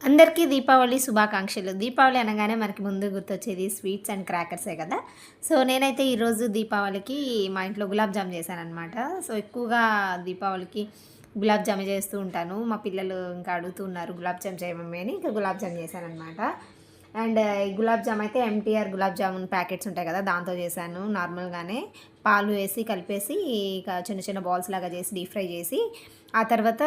అందరికీ దీపావళి శుభాకాంక్షలు. దీపావళి అనగానే మనకి ముందు గుర్తొచ్చేది స్వీట్స్ అండ్ క్రాకర్సే కదా! సో, నేనైతే ఈరోజు దీపావళికి మా ఇంట్లో గులాబ్ జామ్ చేశాననమాట. సో, ఎక్కువగా దీపావళికి గులాబ్ జామే చేస్తూ ఉంటాను. మా పిల్లలు ఇంకా అడుగుతూ ఉన్నారు గులాబ్ జామ్ చేయి మమ్మీ అని. ఇంకా గులాబ్ జామ్ చేశాననమాట. అండ్ ఈ గులాబ్ జామ్ అయితే ఎంటీఆర్ గులాబ్ జామున్ ప్యాకెట్స్ ఉంటాయి కదా! దాంతో చేశాను నార్మల్‌గానే. పాలు వేసి కలిపేసి ఇక చిన్న చిన్న బాల్స్ లాగా చేసి డీప్ ఫ్రై చేసి, ఆ తర్వాత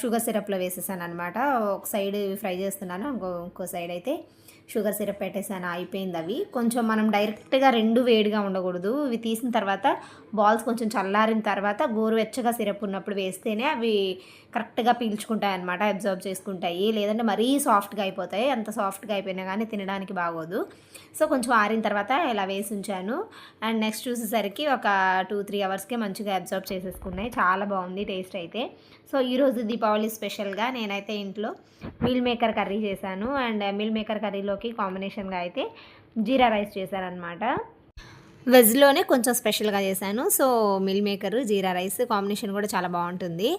షుగర్ సిరప్‌లో వేసేసాననమాట. ఒక సైడ్ ఫ్రై చేస్తున్నాను. ఇంకో సైడ్ అయితే షుగర్ సిరప్ పెట్టేసాను. అయిపోయిందవి. కొంచెం మనం డైరెక్ట్‌గా 2 వేడిగా ఉండకూడదు. ఇవి తీసిన తర్వాత బాల్స్ కొంచెం చల్లారిన తర్వాత గోరువెచ్చగా సిరప్ ఉన్నప్పుడు వేస్తేనే అవి కరెక్ట్‌గా పీల్చుకుంటాయన్నమాట. అబ్జార్బ్ చేసుకుంటాయి. లేదంటే మరీ సాఫ్ట్‌గా అయిపోతాయి. అంత సాఫ్ట్‌గా అయిపోయినా గానీ తినడానికి బాగోదు. సో, కొంచెం ఆరిన తర్వాత ఇలా వేసి ఉంచాను. అండ్ నెక్స్ట్ చూసేసరికి ఒక 2, 3 అవర్స్‌కే మంచిగా అబ్జార్బ్ చేసేసుకున్నాయి. చాలా బాగుంది టేస్ట్ అయితే. సో, ఈరోజు దీపావళి స్పెషల్‌గా నేనైతే ఇంట్లో మీల్ మేకర్ కర్రీ చేశాను. అండ్ మీల్ మేకర్ కర్రీలోకి కాంబినేషన్‌గా అయితే జీరా రైస్ చేశాననమాట. వెజ్‌లోనే కొంచెం స్పెషల్‌గా చేశాను. సో, మిల్ మేకరు, జీరా రైస్ కాంబినేషన్ కూడా చాలా బావుంటుంది.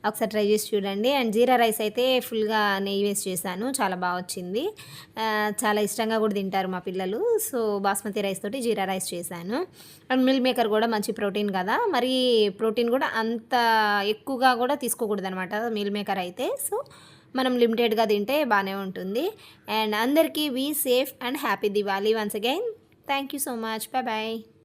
ఒకసారి ట్రై చేసి చూడండి. అండ్ జీరా రైస్ అయితే ఫుల్‌గా నెయ్యి వేసి చేశాను. చాలా బా వచ్చింది. చాలా ఇష్టంగా కూడా తింటారు మా పిల్లలు. సో, బాస్మతి రైస్ తోటి జీరా రైస్ చేశాను. అండ్ మిల్ మేకర్ కూడా మంచి ప్రోటీన్ కదా! మరి ప్రోటీన్ కూడా అంత ఎక్కువగా కూడా తీసుకోకూడదనమాట మిల్ మేకర్ అయితే. సో, మనం లిమిటెడ్‌గా తింటే బానే ఉంటుంది. అండ్ అందరికీ be safe and happy Diwali once again. Thank you so much. Bye bye.